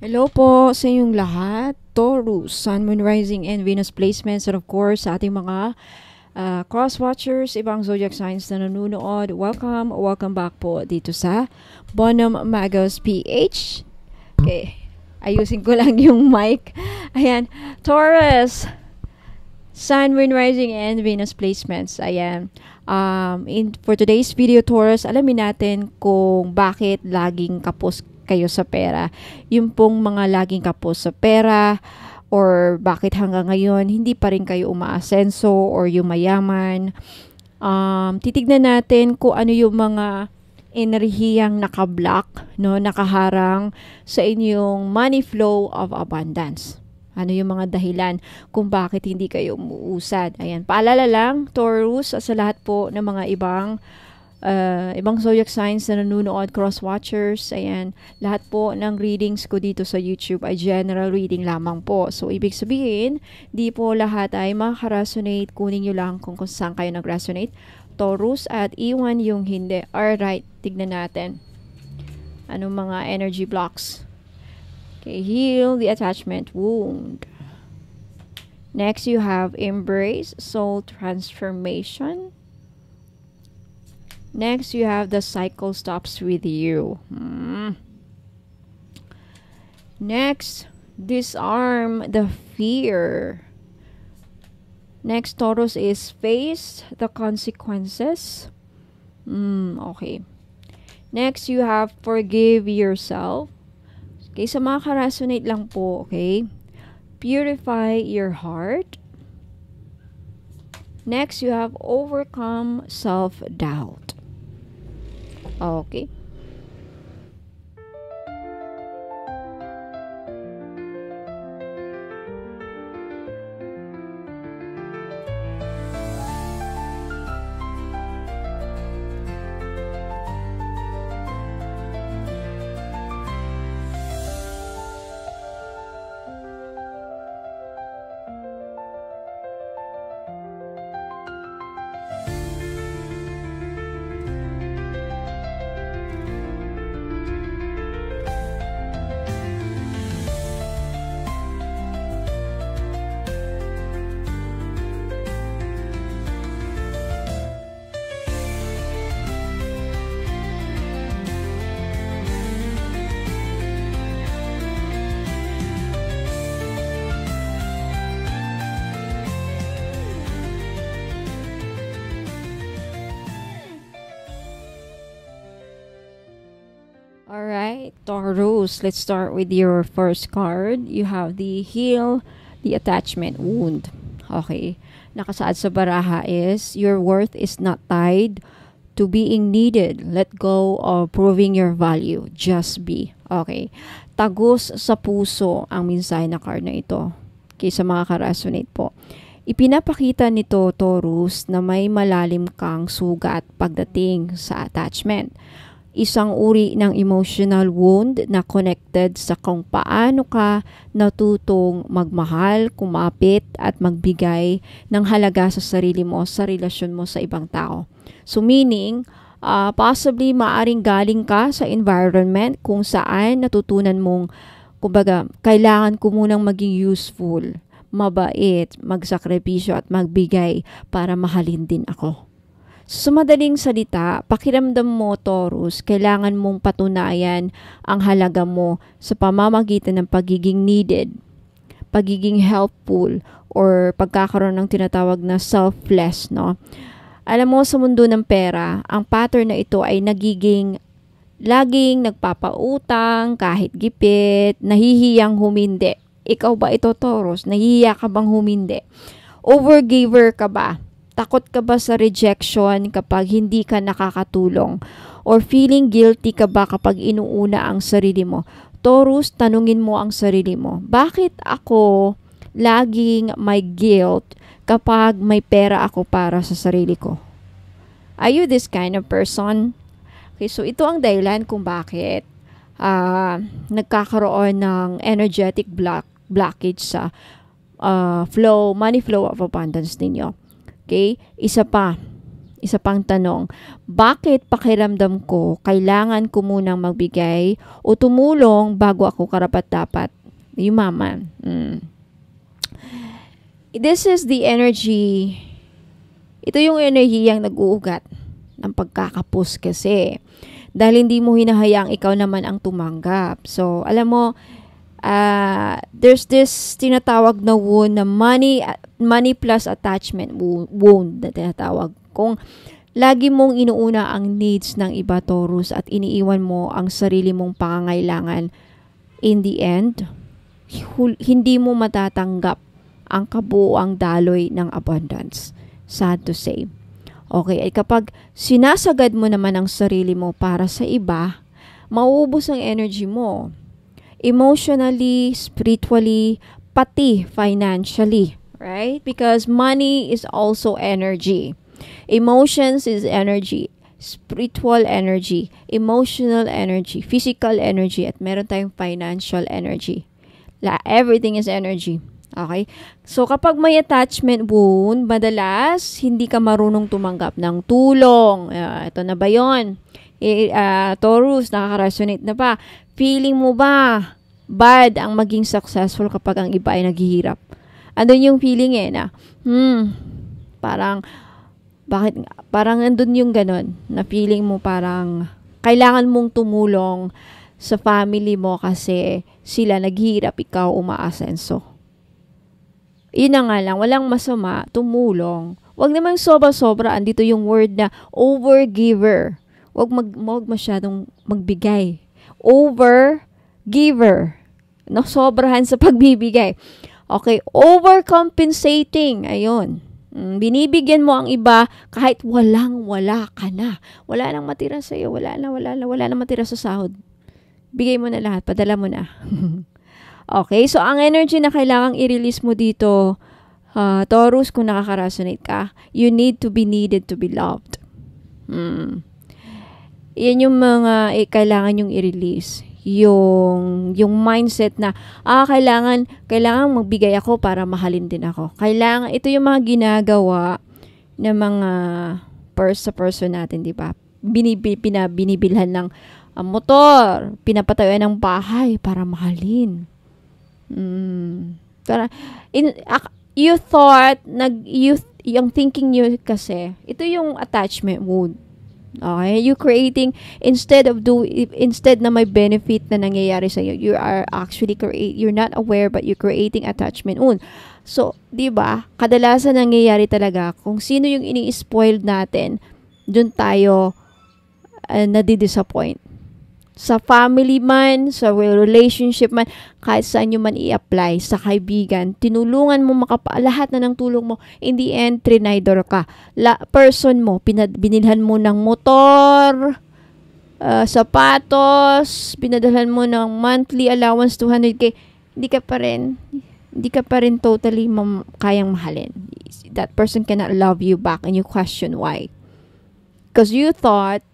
Hello po sa inyong lahat. Taurus, Sun, Moon, Rising, and Venus placements. And of course, sa ating mga cross-watchers, ibang zodiac signs na nanonood. Welcome back po dito sa Bonum Magos PH. Okay, ayusin ko lang yung mic. Ayan, Taurus, Sun, Moon, Rising, and Venus placements. Ayan. For today's video, Taurus, alamin natin kung bakit laging kapos kayo sa pera. Yung pong mga laging kapos sa pera or bakit hanggang ngayon hindi pa rin kayo umaasenso or yung mayaman. Titignan natin kung ano yung mga enerhiyang nakablock, no, nakaharang sa inyong money flow of abundance. Ano yung mga dahilan kung bakit hindi kayo umuusad. Ayan, paalala lang, Taurus, sa lahat po ng mga ibang zodiac signs na nanonood, cross-watchers, ayan, lahat po ng readings ko dito sa YouTube ay general reading lamang po. So, ibig sabihin, di po lahat ay makaka-resonate. Kunin nyo lang kung saan kayo nag-resonate, Taurus, at iwan yung hindi. Alright, tignan natin. Anong mga energy blocks? Okay, heal the attachment wound. Next, you have embrace, soul transformation. Next, you have the cycle stops with you. Next, disarm the fear. Next, Taurus, is face the consequences. Okay. Next, you have forgive yourself. Okay, sa mga ka-resonate lang po, okay? Purify your heart. Next, you have overcome self-doubt. Okay. Alright, Taurus, let's start with your first card. You have the heal the attachment wound. Okay, nakasaad sa baraha is, your worth is not tied to being needed. Let go of proving your value. Just be. Okay, tagus sa puso ang mensahe na card na ito. Okay, sa mga ka-resonate po. Ipinapakita nito, Taurus, na may malalim kang sugat pagdating sa attachment. Isang uri ng emotional wound na connected sa kung paano ka natutong magmahal, kumapit at magbigay ng halaga sa sarili mo, sa relasyon mo sa ibang tao. So meaning, possibly maaring galing ka sa environment kung saan natutunan mong, kumbaga, kailangan ko munang maging useful, mabait, magsakripisyo at magbigay para mahalin din ako. Sa madaling salita, pakiramdam mo, Taurus, kailangan mong patunayan ang halaga mo sa pamamagitan ng pagiging needed, pagiging helpful, or pagkakaroon ng tinatawag na selfless, no? Alam mo, sa mundo ng pera, ang pattern na ito ay laging nagpapautang, kahit gipit, nahihiyang humindi. Ikaw ba ito, Taurus? Nahihiya ka bang humindi? Overgiver ka ba? Takot ka ba sa rejection kapag hindi ka nakakatulong? Or feeling guilty ka ba kapag inuuna ang sarili mo? Taurus, tanungin mo ang sarili mo. Bakit ako laging may guilt kapag may pera ako para sa sarili ko? Are you this kind of person? Okay, so ito ang dahilan kung bakit nagkakaroon ng energetic blockage sa money flow of abundance ninyo. Okay? Isa pa, Isa pang tanong, bakit pakiramdam ko kailangan ko munang magbigay o tumulong bago ako karapat-dapat? Yumaman. This is the energy. Ito yung enerhiyang nag-uugat ng pagkakapos kasi. Dahil hindi mo hinahayaang ikaw naman ang tumanggap. So, alam mo, there's this tinatawag na wound na money plus attachment wound na tinatawag. Kung lagi mong inuuna ang needs ng iba, Taurus, at iniiwan mo ang sarili mong pangangailangan, in the end, hindi mo matatanggap ang kabuuang daloy ng abundance. Sad to say. Okay, at kapag sinasagad mo naman ang sarili mo para sa iba, mauubos ang energy mo. Emotionally, spiritually, pati financially. Right? Because money is also energy. Emotions is energy. Spiritual energy. Emotional energy. Physical energy. At meron tayong financial energy. Everything is energy. Okay? So, kapag may attachment wound, madalas, hindi ka marunong tumanggap ng tulong. Ito na ba yun? Taurus, nakaka-resonate na ba? Feeling mo ba bad ang maging successful kapag ang iba ay naghihirap? Andun yung feeling na, parang andun yung ganon, na feeling mo parang kailangan mong tumulong sa family mo kasi sila naghihirap, ikaw umaasenso. Yun na nga lang, walang masama, tumulong. Huwag namang sobra-sobra, andito yung word na overgiver. Huwag masyadong magbigay. Overgiver. No, sobrahan sa pagbibigay. Okay, overcompensating. Ayun. Binibigyan mo ang iba kahit wala ka na. Wala nang matira sa iyo, wala nang matira sa sahod. Bigay mo na lahat, padala mo na. Okay, so ang energy na kailangang i-release mo dito, Taurus, kung nakaka-resonate ka, you need to be needed to be loved. Yan yung mga kailangan yung i-release. Yung mindset na kailangan magbigay ako para mahalin din ako. Ito yung mga ginagawa ng mga sa person natin, di ba? Binibilhan ng motor, pinapatayuan ng bahay para mahalin. You thought yung thinking nyo kasi, ito yung attachment wound. Okay, you creating instead na may benefit na nangyayari sa iyo, you are actually you're not aware but you're creating attachment wound. So, 'di ba? Kadalasan nangyayari talaga kung sino yung ini-spoiled natin, doon tayo nadi-disappoint. Sa family man, sa relationship man, kahit saan nyo man i-apply, sa kaibigan, tinulungan mo lahat na ng tulong mo, in the end, trinidor ka. Person mo, binilhan mo ng motor, sapatos, binadalhan mo ng monthly allowance 200k, hindi ka pa rin totally kayang mahalin. That person cannot love you back and you question why. Because you thought,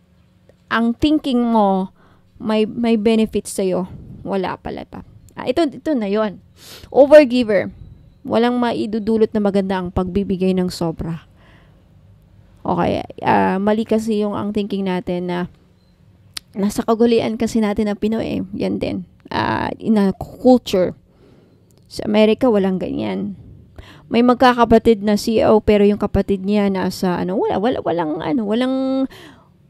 ang thinking mo, may benefits sa'yo. Wala pala pa. Ito na yon. Overgiver. Walang maidudulot na maganda ang pagbibigay ng sobra. Okay. Mali kasi yung ang thinking natin na nasa kagulian kasi natin na Pinoy. Yan din. In a culture. Sa Amerika, walang ganyan. May magkakapatid na CEO pero yung kapatid niya nasa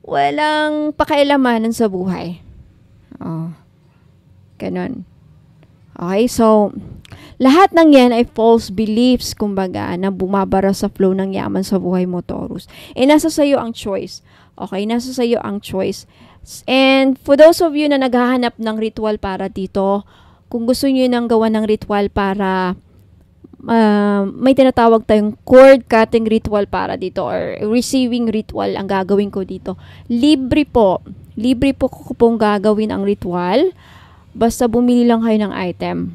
walang pakialamanan sa buhay. Ganon. Okay, so lahat ng yan ay false beliefs, kumbaga, na bumabara sa flow ng yaman sa buhay mo, Taurus. Nasa sayo ang choice. Okay, nasa sayo ang choice. And for those of you na naghahanap ng ritual para dito, kung gusto niyo nang gawa ng ritual para may tinatawag tayong cord cutting ritual para dito or receiving ritual ang gagawin ko dito. Libre po ko pong gagawin ang ritual. Basta bumili lang kayo ng item.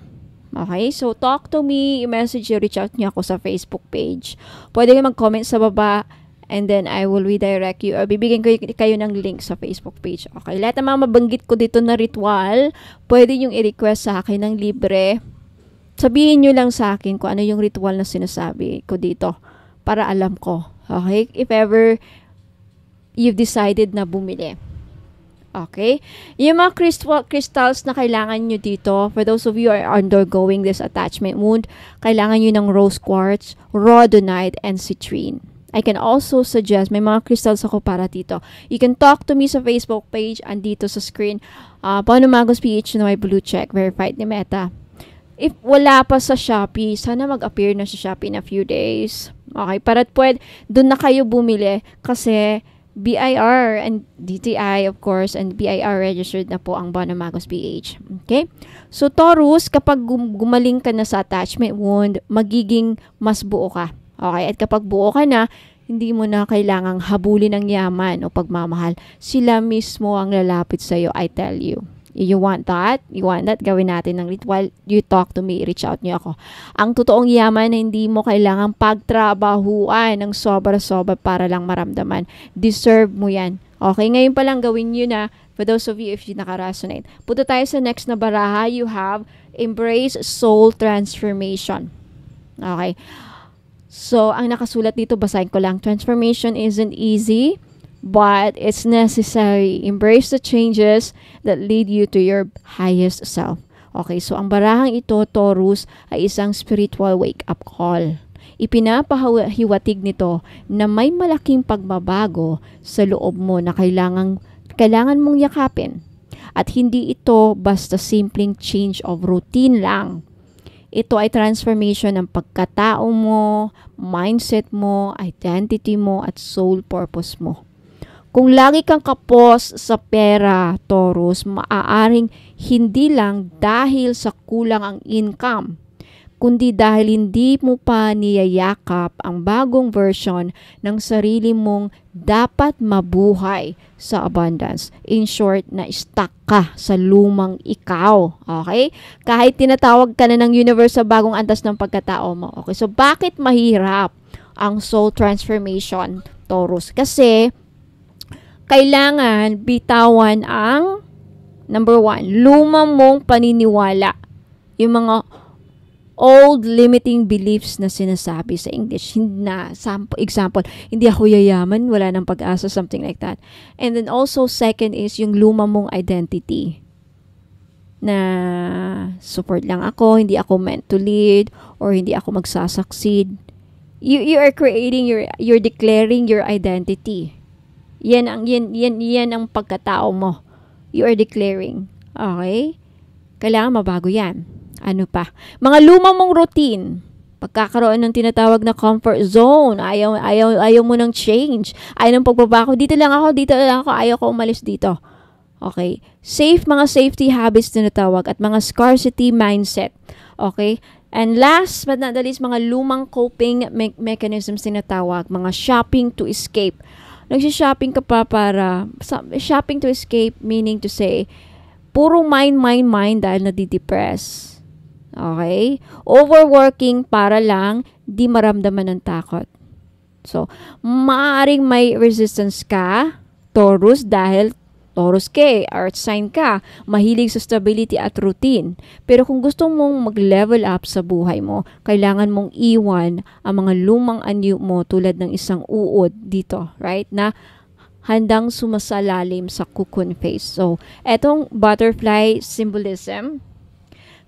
Okay? So, talk to me, message you, reach out niyo ako sa Facebook page. Pwede kayo mag-comment sa baba and then I will redirect you or bibigyan ko kayo ng link sa Facebook page. Okay? Lahat ng mga mabanggit ko dito na ritual, pwede nyo i-request sa akin ng libre. Sabihin nyo lang sa akin kung ano yung ritual na sinasabi ko dito para alam ko. Okay? If ever you've decided na bumili. Okay? Yung mga crystals na kailangan nyo dito, for those of you who are undergoing this attachment wound, kailangan nyo ng rose quartz, rhodonite, and citrine. I can also suggest, may mga crystals ako para dito. You can talk to me sa Facebook page, andito sa screen. Paano Magos PH na may blue check, verified ni Meta. If wala pa sa Shopee, sana mag-appear na sa Shopee in a few days. Okay, para doon na kayo bumili kasi BIR and DTI, of course, and BIR registered na po ang Bono Magos PH. Okay? So, Taurus, kapag gumaling ka na sa attachment wound, magiging mas buo ka. Okay? At kapag buo ka na, hindi mo na kailangang habulin ng yaman o pagmamahal. Sila mismo ang lalapit sa'yo, I tell you. You want that? You want that? Gawin natin ng ritual. You talk to me. Reach out niyo ako. Ang totoong yaman na hindi mo kailangang pagtrabahuan ng sobra-sobra para lang maramdaman. Deserve mo yan. Okay? Ngayon pa lang gawin nyo na. For those of you if you naka-resonate. Punta tayo sa next na baraha. You have Embrace Soul Transformation. Okay? So, ang nakasulat dito, basahin ko lang. Transformation isn't easy, but it's necessary. Embrace the changes that lead you to your highest self. Okay, so ang barahang ito, Taurus, ay isang spiritual wake-up call. Ipinapahiwatig nito na may malaking pagbabago sa loob mo na kailangan mong yakapin. At hindi ito basta simpleng change of routine lang. Ito ay transformation ng pagkatao mo, mindset mo, identity mo, at soul purpose mo. Kung lagi kang kapos sa pera, Taurus, maaaring hindi lang dahil sa kulang ang income, kundi dahil hindi mo pa niyayakap ang bagong version ng sarili mong dapat mabuhay sa abundance. In short, na-stuck ka sa lumang ikaw. Okay? Kahit tinatawag ka na ng universe sa bagong antas ng pagkatao mo. Okay? So, bakit mahirap ang soul transformation, Taurus? Kasi kailangan bitawan ang number 1, luma mong paniniwala. Yung mga old limiting beliefs na sinasabi sa English. Example, hindi ako yayaman, wala nang pag-asa, something like that. And then also, second is yung luma mong identity. Na support lang ako, hindi ako meant to lead, or hindi ako magsasucceed. You are creating you're declaring your identity. Yan ang pagkatao mo. You are declaring. Okay? Kailangan mabago yan. Ano pa? Mga luma mong routine. Pagkakaroon ng tinatawag na comfort zone. Ayaw mo ng change. Ayaw ng pagbabago. Dito lang ako. Ayaw ko umalis dito. Okay? Mga safety habits tinatawag at mga scarcity mindset. Okay? And last but not the least, mga lumang coping mechanisms tinatawag. Mga shopping to escape. Nagsishopping ka pa shopping to escape, meaning to say, puro mind dahil nadidepress. Okay? Overworking para lang di maramdaman ng takot. So, maaaring may resistance ka, Taurus, dahil Taurus ka, earth sign ka, mahilig sa stability at routine. Pero kung gusto mong mag-level up sa buhay mo, kailangan mong iwan ang mga lumang anyo mo tulad ng isang uod dito, right? Na handang sumasalalim sa cocoon phase. So, etong butterfly symbolism,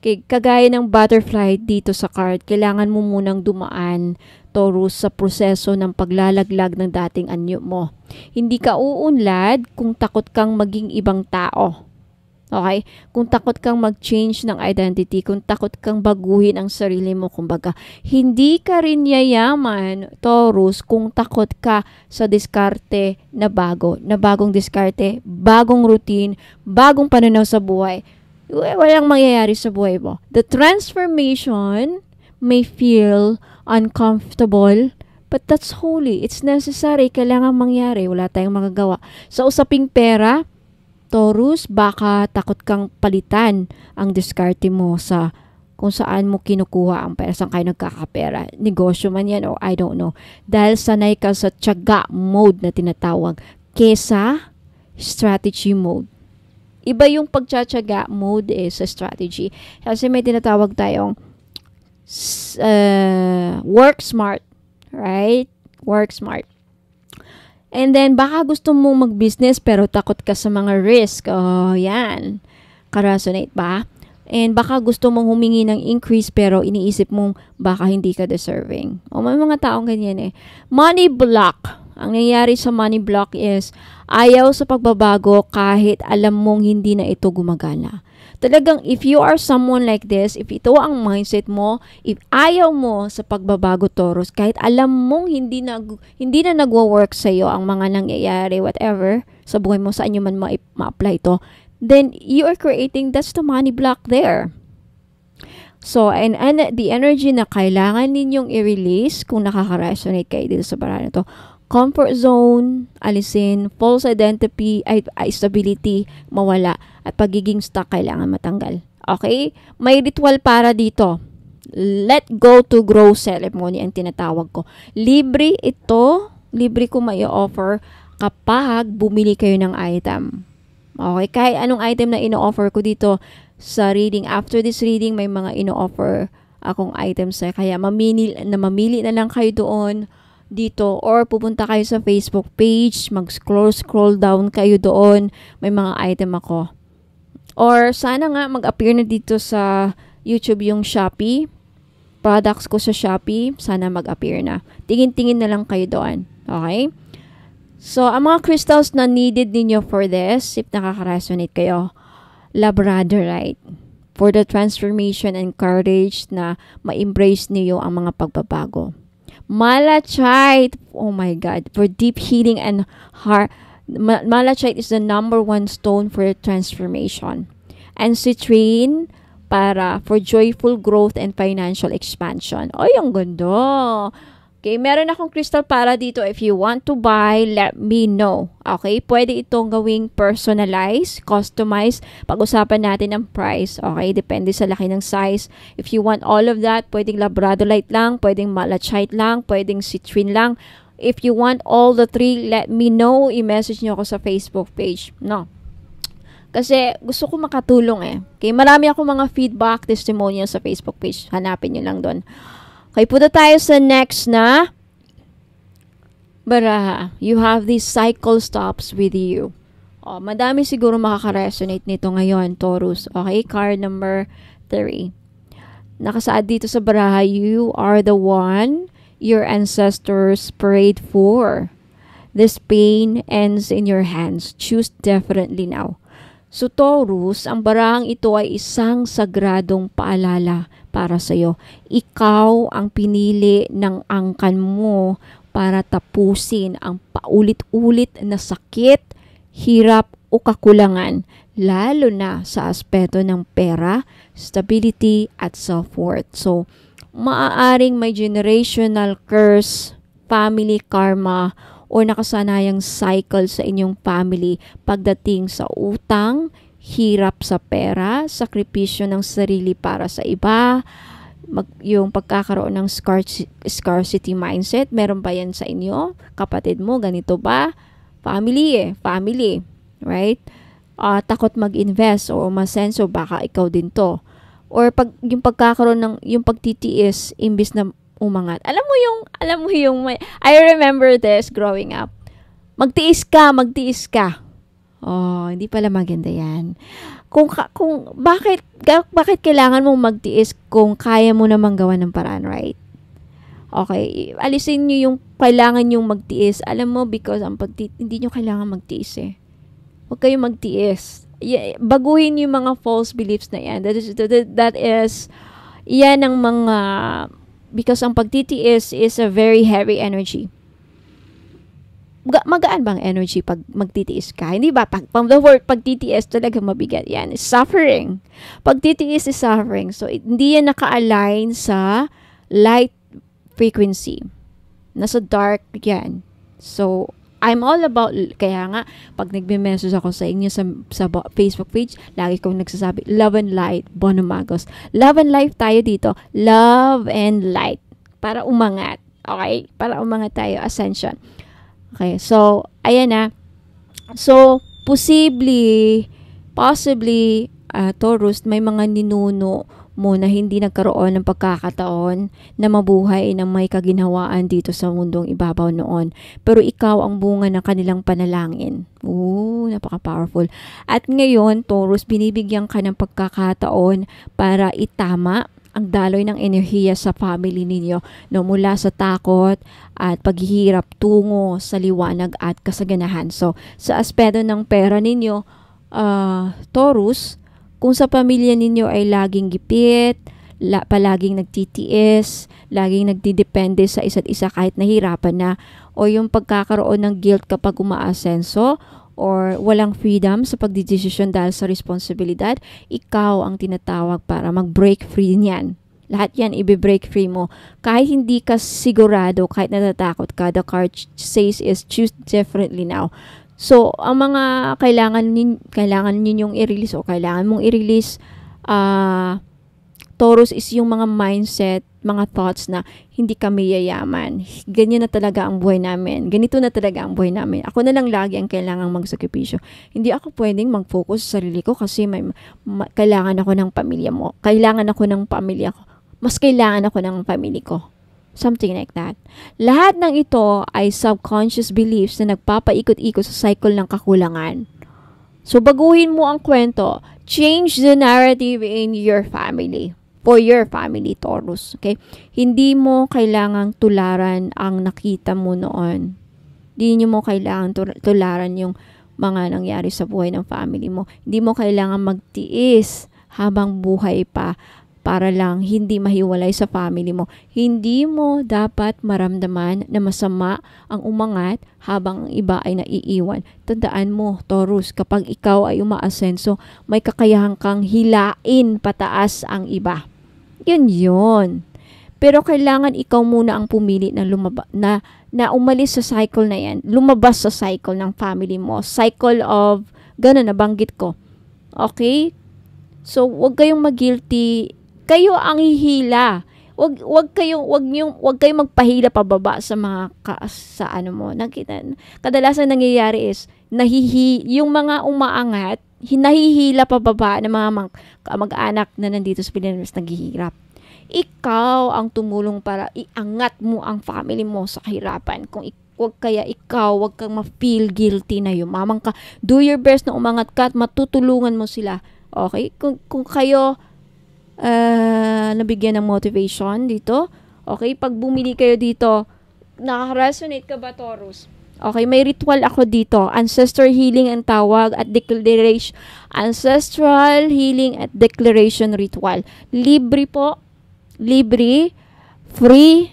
kagaya ng butterfly dito sa card, kailangan mo munang dumaan, Taurus, sa proseso ng paglalaglag ng dating anyo mo. Hindi ka uunlad kung takot kang maging ibang tao. Okay? Kung takot kang mag-change ng identity, kung takot kang baguhin ang sarili mo, kumbaga, hindi ka rin yayaman, Taurus, kung takot ka sa diskarte na bagong diskarte, bagong routine, bagong pananaw sa buhay. Walang mangyayari sa buhay mo. The transformation may feel uncomfortable, but that's holy. It's necessary. Kailangan mangyari. Wala tayong magagawa. Sa usaping pera, Taurus, baka takot kang palitan ang diskarte mo sa kung saan mo kinukuha ang pera, saan kayo nagkakapera. Negosyo man yan o I don't know. Dahil sanay ka sa tiyaga mode na tinatawag kesa strategy mode. Iba yung pagtsatsaga mode sa strategy. Kasi may tinatawag tayong work smart, right? Work smart. And then, baka gusto mong mag-business pero takot ka sa mga risk. Oh, yan. Ka-resonate ba? And baka gusto mong humingi ng increase pero iniisip mong baka hindi ka deserving. O may mga taong ganyan eh. Money block. Ang nangyayari sa money block is ayaw sa pagbabago kahit alam mong hindi na ito gumagana. Talagang if you are someone like this, if ito ang mindset mo, if ayaw mo sa pagbabago, Taurus, kahit alam mong hindi na nagwo-work sa iyo ang mga nangyayari, whatever, sa buhay mo, saan nyo man ma-apply ito, then you are creating, that's the money block there. So, and the energy na kailangan ninyong i-release kung nakaka-resonate kayo dito sa barang ito, comfort zone, alisin, false identity, stability, mawala, at pagiging stuck kailangan matanggal. Okay? May ritual para dito. Let go to grow ceremony ang tinatawag ko. Libre ito, libre ko may offer kapag bumili kayo ng item. Okay? Kahit anong item na ino-offer ko dito sa reading. After this reading, may mga ino-offer akong items. Kaya mamili na lang kayo doon dito or pupunta kayo sa Facebook page, mag-scroll down kayo doon, may mga item ako. Or sana nga mag-appear na dito sa YouTube yung Shopee, products ko sa Shopee, sana mag-appear na. Tingin-tingin na lang kayo doon. Okay? So, ang mga crystals na needed ninyo for this, if nakaka-resonate kayo, labradorite, for the transformation and courage na ma-embrace niyo ang mga pagbabago. Malachite, oh my God, for deep healing and heart. Malachite is the #1 stone for transformation. And citrine for joyful growth and financial expansion. Ay, ang ganda. Okay, meron akong crystal para dito. If you want to buy, let me know. Okay, pwede itong gawing personalized, customized. Pag-usapan natin ang price. Okay, depende sa laki ng size. If you want all of that, pwedeng labradorite lang, pwedeng malachite lang, pwedeng citrine lang. If you want all the three, let me know. I-message nyo ako sa Facebook page. No. Kasi gusto ko makatulong eh. Okay, marami ako mga feedback, testimonial sa Facebook page. Hanapin nyo lang doon. Okay, punta tayo sa next na baraha. You have these cycle stops with you. Oh, madami siguro makaka-resonate nito ngayon, Taurus. Okay, card number 3. Nakasaad dito sa baraha, you are the one your ancestors prayed for. This pain ends in your hands. Choose differently now. So, Taurus, ang barahang ito ay isang sagradong paalala para sa iyo. Ikaw ang pinili ng angkan mo para tapusin ang paulit-ulit na sakit, hirap o kakulangan, lalo na sa aspeto ng pera, stability at self-worth. So, maaaring may generational curse, family karma, o nakasanayang cycle sa inyong family pagdating sa utang, hirap sa pera, sakripisyo ng sarili para sa iba, yung pagkakaroon ng scarcity mindset. Meron ba yan sa inyo? Kapatid mo, ganito ba? Family. Right? Takot mag-invest o masenso, baka ikaw din to. Or yung pagkakaroon ng, yung pagtitiis, imbis na umangat. Alam mo yung I remember this growing up. Magtiis ka. Oh, hindi pala maganda yan. Kung bakit kailangan mong magtiis kung kaya mo namang gawa ng paraan, right? Okay, alisin niyo yung kailangan yung magtiis. Alam mo, because hindi niyo kailangan magtiis eh. Huwag kayong magtiis. Baguhin yung mga false beliefs na yan. That is yan ang mga, because ang pagtitiis is a very heavy energy. Magaan bang energy pag magtitiis ka? Hindi ba? From the word pagtitiis, talaga mabigat yan. It's suffering. Pagtitiis is suffering. So, hindi yan naka-align sa light frequency. Nasa dark yan. So, I'm all about, kaya nga, pag nagme-message ako sa inyo sa Facebook page, lagi kong nagsasabi, love and light, Bono Magos. Love and life tayo dito. Love and light. Para umangat. Okay? Para umangat tayo. Ascension. Okay. So, ayan na. So, possibly, Taurus, may mga ninuno mo na hindi nagkaroon ng pagkakataon na mabuhay ng may kaginhawaan dito sa mundong ibabaw noon. Pero ikaw ang bunga ng kanilang panalangin. Napaka-powerful. At ngayon, Taurus, binibigyan ka ng pagkakataon para itama ang daloy ng enerhiya sa family ninyo, no, mula sa takot at paghihirap tungo sa liwanag at kasaganahan. So, sa aspeto ng pera ninyo, Taurus, kung sa pamilya ninyo ay laging gipit, palaging nagtitiis, laging nagdidepende sa isa't isa kahit nahirapan na, o yung pagkakaroon ng guilt kapag umaasenso, or walang freedom sa pagdidesisyon dahil sa responsibilidad, ikaw ang tinatawag para mag-break free niyan. Lahat yan i-break free mo. Kahit hindi ka sigurado, kahit natatakot ka, the card says is choose differently now. So, ang mga kailangan ninyong i-release o kailangan mong i-release, Taurus, is yung mga mindset, mga thoughts na hindi kami yayaman. Ganyan na talaga ang buhay namin. Ganito na talaga ang buhay namin. Ako na lang lagi ang kailangang magsakripisyo. Hindi ako pwedeng mag-focus sa sarili ko kasi kailangan ako ng pamilya mo. Kailangan ako ng pamilya ko. Mas kailangan ako ng pamilya ko. Something like that. Lahat ng ito ay subconscious beliefs na nagpapaikot-ikot sa cycle ng kakulangan. So, baguhin mo ang kwento. Change the narrative in your family. For your family, Taurus. Okay? Hindi mo kailangang tularan ang nakita mo noon. Hindi mo kailangang tularan yung mga nangyari sa buhay ng family mo. Hindi mo kailangan magtiis habang buhay pa para lang hindi mahiwalay sa family mo. Hindi mo dapat maramdaman na masama ang umangat habang ang iba ay naiiwan. Tandaan mo, Taurus, kapag ikaw ay umaasenso, may kakayahan kang hilain pataas ang iba. Yun. Pero kailangan ikaw muna ang pumili na umalis sa cycle na yan. Lumabas sa cycle ng family mo. Cycle of, gano'n, nabanggit ko. Okay? So, wag kayong mag-guilty. Kayo ang hihila. Wag kayong magpahila pababa sa mga kadalasan nangyayari is yung mga umaangat, hinahihila pababa ng mga mag-anak na nandito sa Pilipinas naghihirap. Ikaw ang tumulong para iangat mo ang family mo sa kahirapan. Wag kang ma-feel guilty na yumamang ka. Do your best na umangat ka at matutulungan mo sila. Okay? Kung kayo nabigyan ng motivation dito, okay? Pag bumili kayo dito, nakaka-resonate ka ba, Taurus? Okay, may ritual ako dito. Ancestor healing ang tawag at declaration. Ancestral healing at declaration ritual. Libre po. Libre. Free.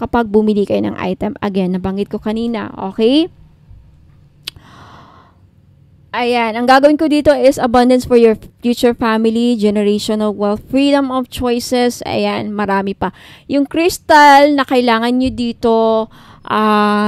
Kapag bumili kayo ng item. Again, nabanggit ko kanina. Okay? Ayan. Ang gagawin ko dito is abundance for your future family, generational wealth, freedom of choices. Ayan, marami pa. Yung crystal na kailangan nyo dito,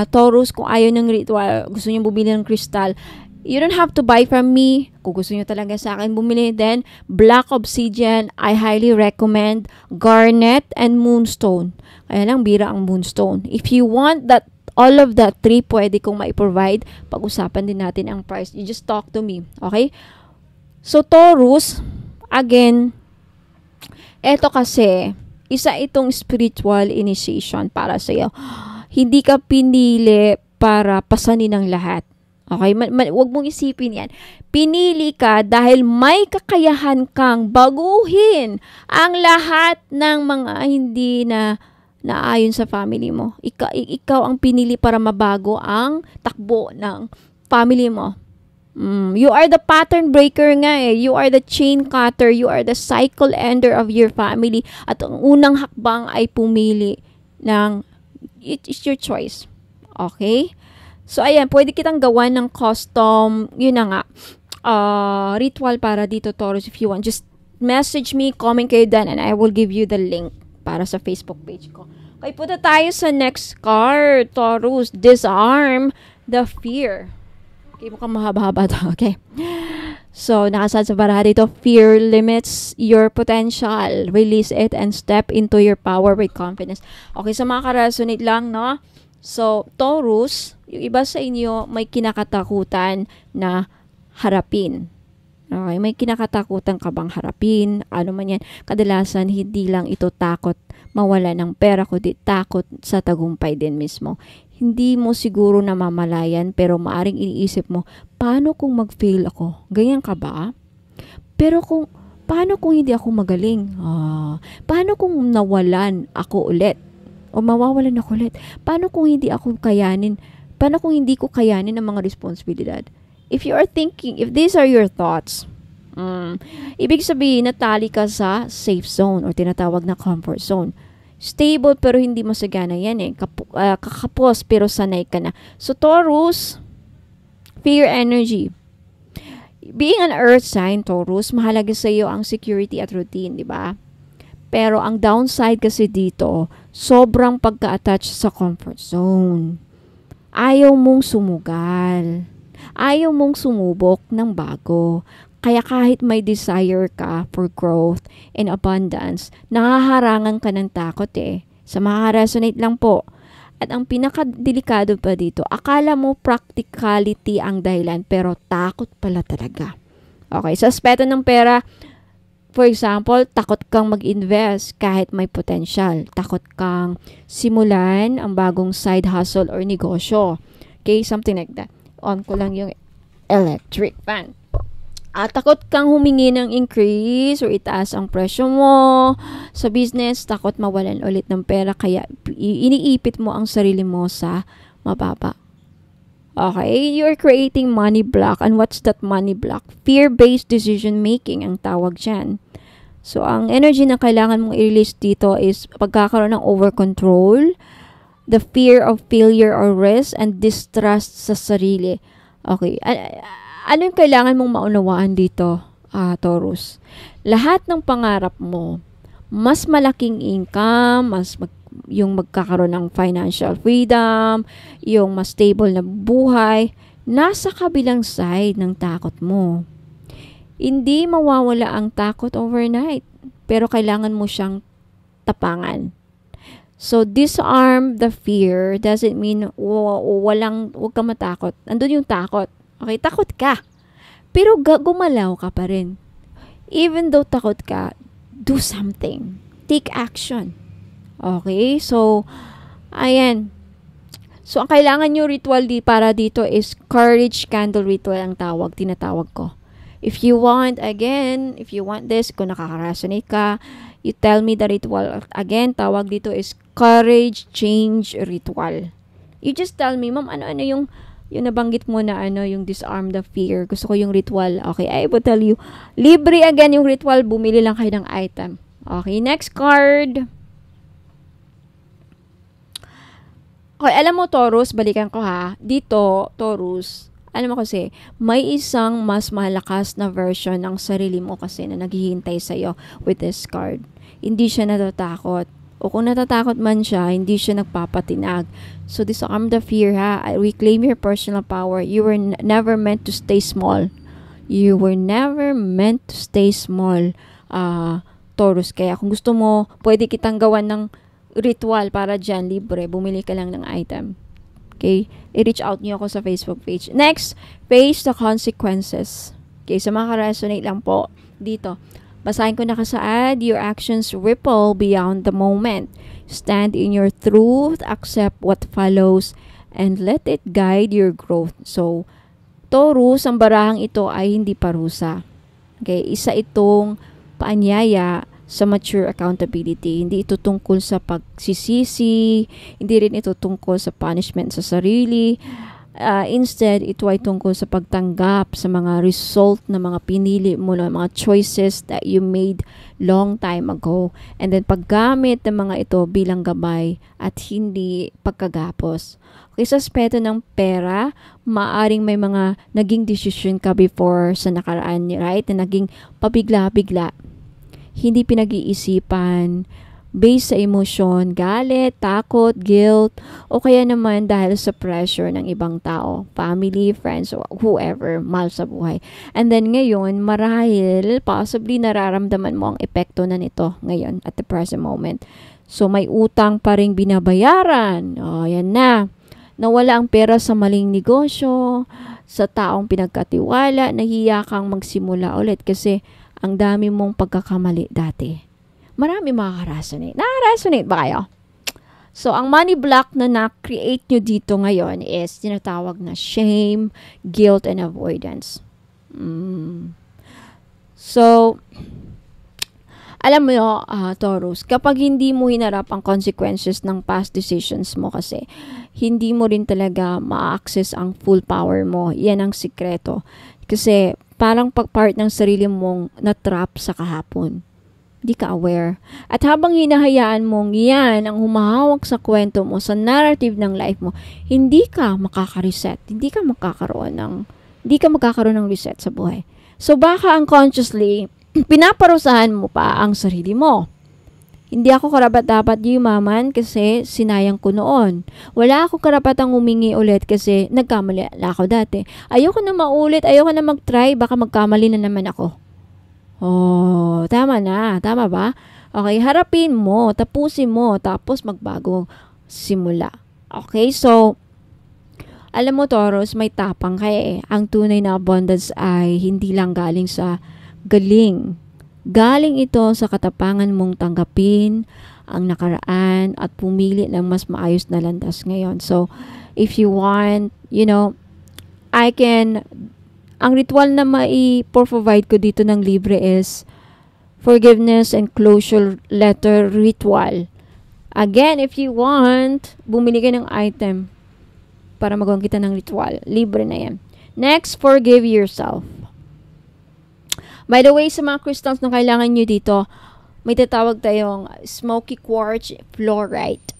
Taurus, kung ayaw ng ritual, gusto nyo bumili ng crystal, you don't have to buy from me. Kung gusto nyo talaga sa akin bumili, then black obsidian, I highly recommend garnet and moonstone. Kaya lang, bira ang moonstone. If you want that, all of the three, pwede kong ma-provide. Pag-usapan din natin ang price. You just talk to me. Okay? So, Taurus, again, eto kasi, isa itong spiritual initiation para sa'yo. Hindi ka pinili para pasanin ng lahat. Okay? Huwag mong isipin yan. Pinili ka dahil may kakayahan kang baguhin ang lahat ng mga hindi na ayon sa family mo. Ikaw ang pinili para mabago ang takbo ng family mo. You are the pattern breaker nga eh. You are the chain cutter. You are the cycle ender of your family. At ang unang hakbang ay pumili ng, it's your choice. Okay? So, ayan, pwede kitang gawan ng custom, yun na nga, ritual para dito, Taurus, if you want. Just message me, comment kayo dyan, and I will give you the link para sa Facebook page ko. Okay, punta tayo sa next card, Taurus. Disarm the fear. Okay, mukhang mahaba-haba to. Okay. So, nakasad sa baraha dito, fear limits your potential. Release it and step into your power with confidence. Okay, sa mga ka-resonate lang, no? So, Taurus, yung iba sa inyo may kinakatakutan na harapin. Okay, may kinakatakutan ka bang harapin? Ano man yan. Kadalasan, hindi lang ito takot mawala ng pera, kundi takot sa tagumpay din mismo. Hindi mo siguro namamalayan, pero maaring iniisip mo, paano kung mag-fail ako? Ganyan ka ba? Pero paano kung hindi ako magaling? Paano kung nawalan ako ulit? O mawawalan ako ulit? Paano kung hindi ako kayanin? Paano kung hindi ko kayanin ang mga responsibilidad? If you are thinking, if these are your thoughts, ibig sabihin natali ka sa safe zone or tinatawag na comfort zone. Stable pero hindi masagana yan eh. Kakapos pero sanay ka na. So Taurus, fear energy. Being an earth sign, Taurus, mahalaga sa iyo ang security at routine, di ba? Pero ang downside kasi dito, sobrang pagka-attach sa comfort zone. Ayaw mong sumugal. Ayaw mong sumubok ng bago. Kaya kahit may desire ka for growth and abundance, nahaharangan ka ng takot eh. Sa makaresonate lang po. At ang pinakadelikado pa dito, akala mo practicality ang dahilan pero takot pala talaga. Okay, sa aspeto ng pera, for example, takot kang mag-invest kahit may potential. Takot kang simulan ang bagong side hustle or negosyo. Okay, something like that. On ko lang yung electric fan. Takot kang humingi ng increase or itaas ang presyo mo sa business. Takot mawalan ulit ng pera kaya iniipit mo ang sarili mo sa mababa. Okay? You're creating money block. And what's that money block? Fear-based decision making ang tawag dyan. So, ang energy na kailangan mong i-release dito is pagkakaroon ng over-control, the fear of failure or risk, and distrust sa sarili. Okay. Ano yung kailangan mong maunawaan dito, Taurus? Lahat ng pangarap mo, mas malaking income, yung magkakaroon ng financial freedom, yung mas stable na buhay, nasa kabilang side ng takot mo. Hindi mawawala ang takot overnight, pero kailangan mo siyang tapangan. So, disarm the fear doesn't mean wag ka matakot. Andun yung takot. Okay, takot ka. Pero gumalaw ka pa rin. Even though takot ka, do something. Take action. Okay, so, ayan. So, ang kailangan nyo ritual para dito is courage candle ritual ang tinatawag ko. If you want this, kung nakaka-resonate ka, you tell me the ritual. Again, tawag dito is courage change ritual. You just tell me, ma'am, ano yung nabanggit mo na yung disarm the fear. Gusto ko yung ritual. Okay, I will tell you. Libre again yung ritual. Bumili lang kayo ng item. Okay, next card. Okay, alam mo, Taurus, balikan ko ha. Dito, Taurus, alam mo kasi, may isang mas malakas na version ng sarili mo kasi na naghihintay sa'yo with this card. Hindi siya natatakot. O kung natatakot man siya, hindi siya nagpapatinag. So, disarm the fear ha. Reclaim your personal power. You were never meant to stay small. You were never meant to stay small, Taurus. Kaya kung gusto mo, pwede kitang gawan ng ritual para dyan, libre. Bumili ka lang ng item. Okay? I-reach out niyo ako sa Facebook page. Next, face the consequences. Okay, so maka-resonate lang po dito. Basahin ko nakasaad, your actions ripple beyond the moment. Stand in your truth, accept what follows, and let it guide your growth. So, Taurus, ang barahang ito ay hindi parusa. Okay, isa itong paanyaya sa mature accountability. Hindi ito tungkol sa pagsisisi, hindi rin ito tungkol sa punishment sa sarili. Instead, ito ay tungkol sa pagtanggap sa mga result na mga pinili mo, na mga choices that you made long time ago. And then, paggamit ng mga ito bilang gabay at hindi pagkagapos. Okay, sa aspeto ng pera, maaring may mga naging decision ka before sa nakaraan, right? Na naging pabigla-bigla. Hindi pinag-iisipan, based sa emosyon, galit, takot, guilt, o kaya naman dahil sa pressure ng ibang tao, family, friends, or whoever, mahal sa buhay. And then ngayon, marahil, possibly nararamdaman mo ang epekto na nito ngayon at the present moment. So, may utang pa ring binabayaran. O, yan na. Nawala ang pera sa maling negosyo, sa taong pinagkatiwala, nahiya kang magsimula ulit kasi ang dami mong pagkakamali dati. Marami makaka-resonate. Nakaka-resonate ba kayo? So, ang money block na na-create nyo dito ngayon is tinatawag na shame, guilt, and avoidance. So, alam mo yun, Taurus, kapag hindi mo hinarap ang consequences ng past decisions mo kasi, hindi mo rin talaga ma-access ang full power mo. Yan ang sikreto. Kasi, parang pag-part ng sarili mong na-trap sa kahapon. Hindi ka aware. At habang hinahayaan mong yan ang humahawak sa kwento mo, sa narrative ng life mo, hindi ka makaka-reset. Hindi ka magkakaroon ng reset sa buhay. So, baka unconsciously, pinaparusahan mo pa ang sarili mo. Hindi ako karapat-dapat yumaman kasi sinayang ko noon. Wala ako karapatang humingi ulit kasi nagkamali na ako dati. Ayoko na maulit, ayoko na mag-try, baka magkamali na naman ako. Oh, tama na. Tama ba? Okay, harapin mo, tapusin mo, tapos magbago simula. Okay, so, alam mo, Taurus, may tapang ka eh. Ang tunay na abundance ay hindi lang galing sa galing. Galing ito sa katapangan mong tanggapin ang nakaraan at pumili ng mas maayos na landas ngayon. So, if you want, ang ritual na mai-provide ko dito ng libre is forgiveness and closure letter ritual. Again, if you want, bumili ka ng item para magawa kita ng ritual. Libre na yan. Next, forgive yourself. By the way, sa mga crystals na kailangan nyo dito, may tatawag tayong smoky quartz fluorite.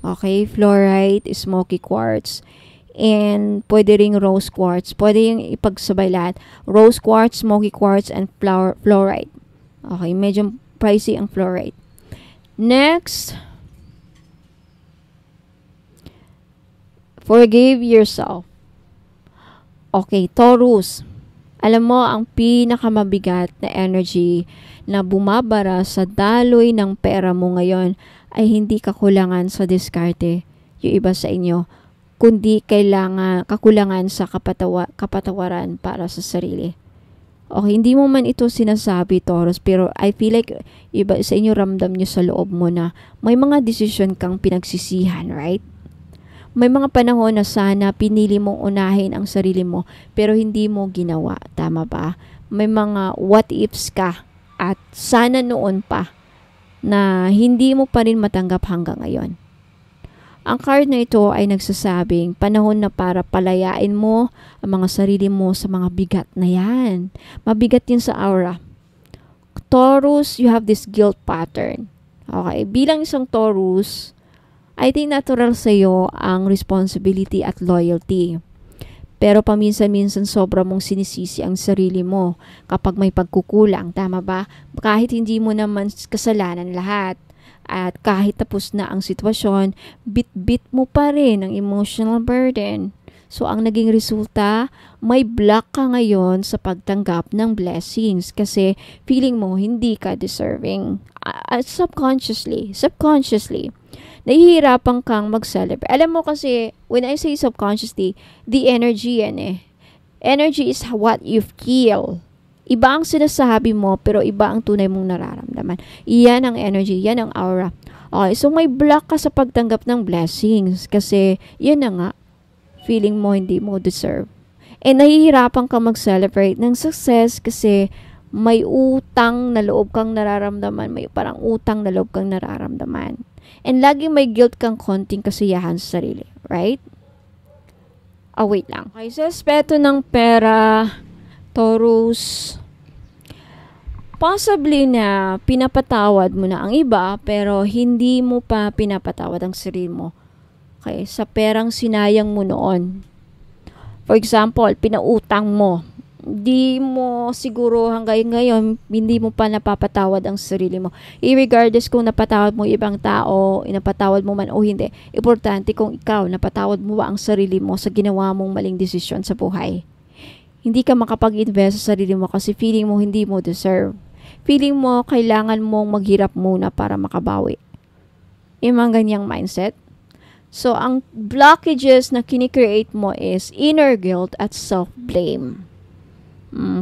Okay, fluorite, smoky quartz. And pwede ring rose quartz. Pwede yung ipagsabay lahat. Rose quartz, smoky quartz, and fluorite. Okay, medyo pricey ang fluorite. Next, forgive yourself. Okay, Taurus. Alam mo, ang pinakamabigat na energy na bumabara sa daloy ng pera mo ngayon ay hindi kakulangan sa diskarte, yung iba sa inyo, kundi kakulangan sa kapatawaran para sa sarili. Okay, hindi mo man ito sinasabi, Taurus, pero I feel like iba sa inyo ramdam nyo sa loob mo na may mga decision kang pinagsisihan, right? May mga panahon na sana pinili mong unahin ang sarili mo pero hindi mo ginawa. Tama ba? May mga what ifs ka at sana noon pa na hindi mo pa rin matanggap hanggang ngayon. Ang card na ito ay nagsasabing panahon na para palayain mo ang mga sarili mo sa mga bigat na yan. Mabigat yun sa aura. Taurus, you have this guilt pattern. Okay, bilang isang Taurus, I think natural sa iyo ang responsibility at loyalty. Pero paminsan-minsan sobra mong sinisisi ang sarili mo kapag may pagkukulang. Tama ba? Kahit hindi mo naman kasalanan lahat. At kahit tapos na ang sitwasyon, bit-bit mo pa rin ang emotional burden. So, ang naging resulta, may block ka ngayon sa pagtanggap ng blessings kasi feeling mo hindi ka deserving. Subconsciously, nahihirapan kang mag-celebrate. Alam mo kasi, when I say subconsciously, the energy yan eh. Energy is what you feel. Iba ang sinasabi mo, pero iba ang tunay mong nararamdaman. Iyan ang energy, yan ang aura. Okay, so may block ka sa pagtanggap ng blessings kasi yun na nga, feeling mo hindi mo deserve. And nahihirapan ka mag-celebrate ng success kasi may utang na loob kang nararamdaman, may parang utang na loob kang nararamdaman. And laging may guilt kang konting kasiyahan sa sarili, right? Wait lang. Okay, sa aspeto ng pera, Taurus, possibly na pinapatawad mo na ang iba pero hindi mo pa pinapatawad ang sarili mo. Okay, sa perang sinayang mo noon. For example, pinautang mo. Di mo siguro hanggang ngayon, hindi mo pa napapatawad ang sarili mo. Regardless kung napatawad mo ibang tao, napatawad mo man o hindi. Importante kung ikaw, napatawad mo ba ang sarili mo sa ginawa mong maling desisyon sa buhay. Hindi ka makapag-invest sa sarili mo kasi feeling mo hindi mo deserve. Feeling mo kailangan mong maghirap muna para makabawi. Yung mga ganyang mindset. So, ang blockages na kinikreate mo is inner guilt at self-blame.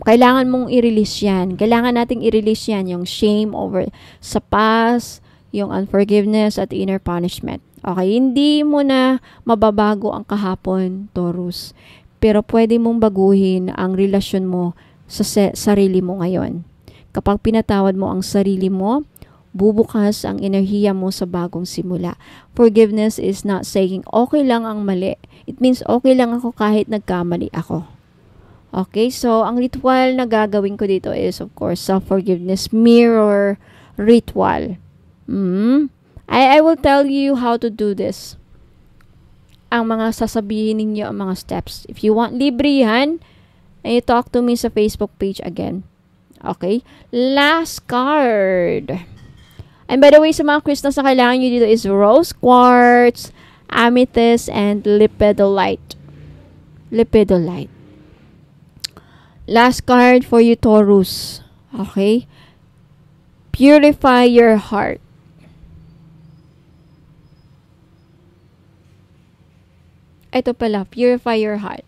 Kailangan mong i-release yan. Kailangan nating i-release yan, yung shame over sa past, yung unforgiveness at inner punishment. Okay, hindi mo na mababago ang kahapon, Taurus. Pero pwede mong baguhin ang relasyon mo sa sarili mo ngayon. Kapag pinatawad mo ang sarili mo, bubukas ang enerhiya mo sa bagong simula. Forgiveness is not saying okay lang ang mali. It means okay lang ako kahit nagkamali ako. Okay, so ang ritual na gagawin ko dito is of course self-forgiveness mirror ritual. I will tell you how to do this. Ang mga sasabihin ninyo, ang mga steps. If you want libre yan, talk to me sa Facebook page again. Okay, last card. And by the way, sa mga crystals na kailangan nyo dito is rose quartz, amethyst, and lepidolite. Lepidolite. Last card for you, Taurus. Okay? Purify your heart. Ito pala, purify your heart.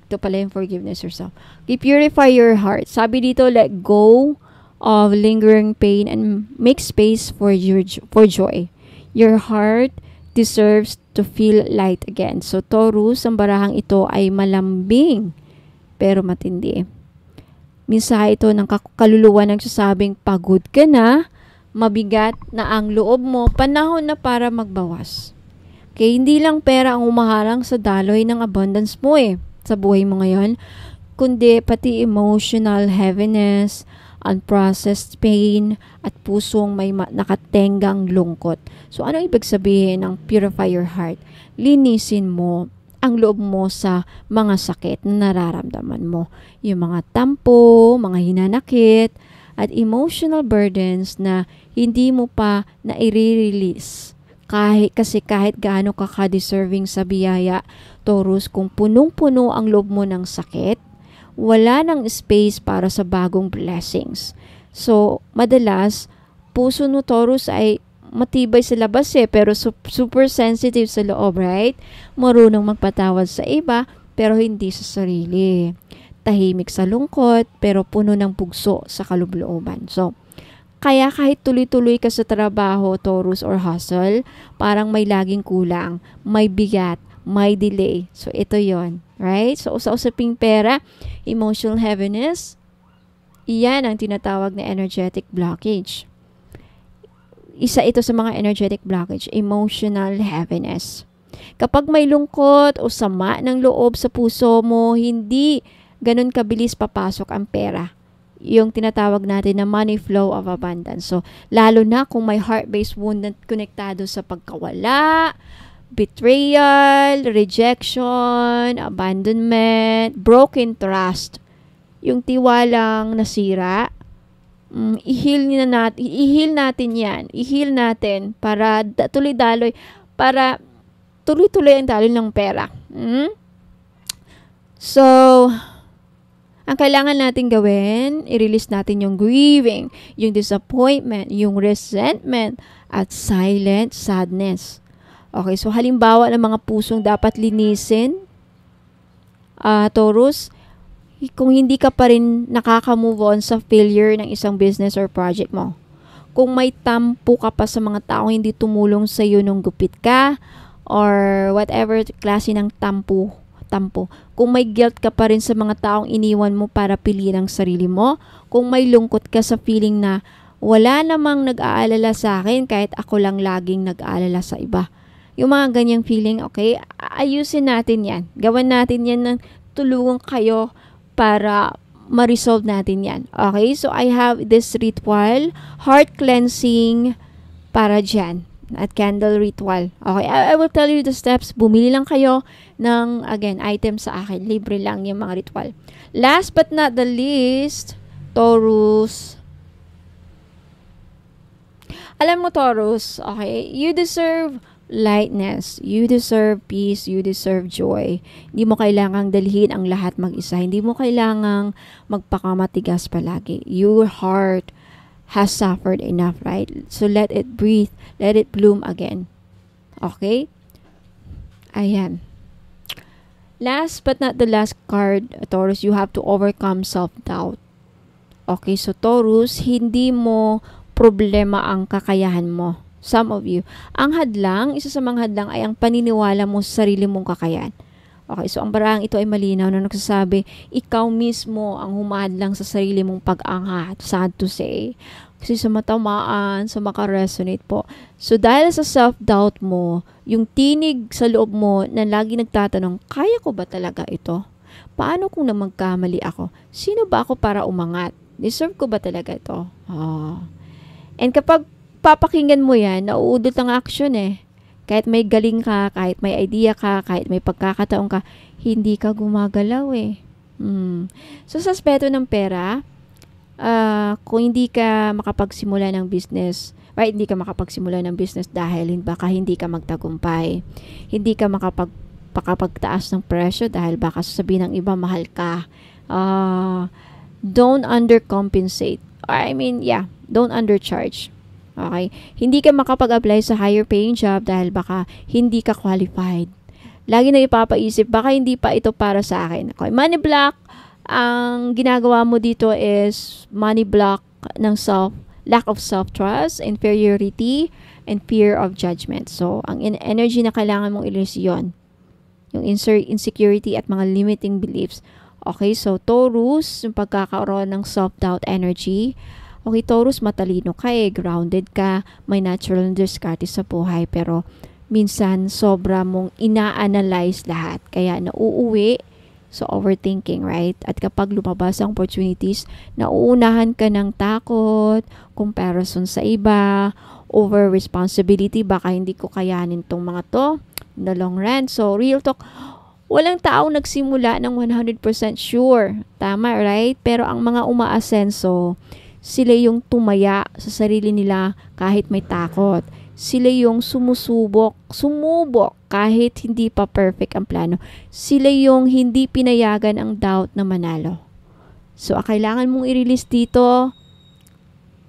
Ito pala yung forgiveness yourself. Okay, purify your heart. Sabi dito, let go of lingering pain and make space for joy. Your heart deserves to feel light again. So, Taurus, ang barahang ito ay malambing pero matindi. Mensahe ito ng kaluluwa nagsasabing pagod ka na, mabigat na ang loob mo, panahon na para magbawas. Okay, hindi lang pera ang umaharang sa daloy ng abundance mo sa buhay mo ngayon, kundi pati emotional heaviness, unprocessed pain, at pusong may nakatenggang lungkot. So, ano ibig sabihin ng purify your heart? Linisin mo ang loob mo sa mga sakit na nararamdaman mo. Yung mga tampo, mga hinanakit, at emotional burdens na hindi mo pa na-release. Kasi kahit gaano ka ka-deserving sa biyaya, Taurus, kung punong-puno ang loob mo ng sakit, wala nang space para sa bagong blessings. So, madalas, puso no Taurus ay matibay sa labas pero super sensitive sa loob, right? Marunong magpatawad sa iba, pero hindi sa sarili. Tahimik sa lungkot, pero puno ng pugso sa kalooban. So, kaya kahit tuloy-tuloy ka sa trabaho, Taurus, or hustle, parang may laging kulang, may bigat, may delay. So, ito yon, right? So, sa usaping pera, emotional heaviness, iyan ang tinatawag na energetic blockage. Isa ito sa mga energetic blockage, emotional heaviness. Kapag may lungkot o sama ng loob sa puso mo, hindi ganun kabilis papasok ang pera. Yung tinatawag natin na money flow of abundance. So, lalo na kung may heart-based wound na konektado sa pagkawala, betrayal, rejection, abandonment, broken trust, yung tiwalang nasira, i-heal natin yan. I-heal natin para tuloy-daloy, para tuloy-tuloy ang daloy ng pera. So, ang kailangan natin gawin, i-release natin yung grieving, yung disappointment, yung resentment, at silent sadness. Okay, so halimbawa ng mga pusong dapat linisin, Taurus, kung hindi ka pa rin nakaka-move on sa failure ng isang business or project mo. Kung may tampo ka pa sa mga taong hindi tumulong sa iyo nung gupit ka, or whatever klase ng tampo. Kung may guilt ka pa rin sa mga taong iniwan mo para piliin ang sarili mo, kung may lungkot ka sa feeling na wala namang nag-aalala sa akin kahit ako lang laging nag-aalala sa iba. Yung mga ganyang feeling, okay, ayusin natin yan. Gawan natin yan ng tulungan kayo para ma-resolve natin yan. Okay, so I have this ritual, heart cleansing para dyan. At candle ritual. Okay, I will tell you the steps. Bumili lang kayo ng, again, item sa akin. Libre lang yung mga ritual. Last but not the least, Taurus. Alam mo, Taurus, okay, you deserve lightness. You deserve peace. You deserve joy. Hindi mo kailangang dalhin ang lahat mag-isa. Hindi mo kailangang magpakamatigas palagi. Your heart has suffered enough, right? So let it breathe. Let it bloom again. Okay? Ayan. Last but not the last card, Taurus, you have to overcome self-doubt. Okay, so Taurus, hindi mo problema ang kakayahan mo. Some of you. Ang hadlang, isa sa mga hadlang ay ang paniniwala mo sa sarili mong kakayahan. Okay, so ang barang ito ay malinaw na nagsasabi, ikaw mismo ang humahadlang sa sarili mong pag-angat. Sad to say. Kasi sa matamaan, sa makaresonate po. So dahil sa self-doubt mo, yung tinig sa loob mo na lagi nagtatanong, kaya ko ba talaga ito? Paano kung na magkamali ako? Sino ba ako para umangat? Deserve ko ba talaga ito? And kapag papakinggan mo yan, nauudot ang action eh. Kahit may galing ka, kahit may idea ka, kahit may pagkakataon ka, hindi ka gumagalaw eh. So sa aspeto ng pera, kung hindi ka makapagsimula ng business, right, hindi ka makapagsimula ng business dahil baka hindi ka magtagumpay. Hindi ka makapagtaas ng presyo dahil baka sasabihin ng iba mahal ka. Don't undercompensate. Don't undercharge. Okay? Hindi ka makapag-apply sa higher paying job dahil baka hindi ka qualified. Lagi na ipapaisip, baka hindi pa ito para sa akin. Okay? Money block, ang ginagawa mo dito is money block ng lack of self-trust, inferiority, and fear of judgment. So, ang energy na kailangan mong ilis yun. Yung insecurity at mga limiting beliefs. Okay? So, Taurus, yung pagkakaroon ng self-doubt energy. Okay, Taurus, matalino ka grounded ka, may natural diskarte sa buhay, pero minsan sobra mong ina-analyze lahat. Kaya nauuwi sa overthinking, right? At kapag lumabas ang opportunities, nauunahan ka ng takot, comparison sa iba, over responsibility, baka hindi ko kayanin tong mga to in the long run. So, real talk, walang taong nagsimula ng 100% sure. Tama, right? Pero ang mga umaasenso, sila yung tumaya sa sarili nila kahit may takot. Sila yung sumubok kahit hindi pa perfect ang plano. Sila yung hindi pinayagan ang doubt na manalo. So, kailangan mong i-release dito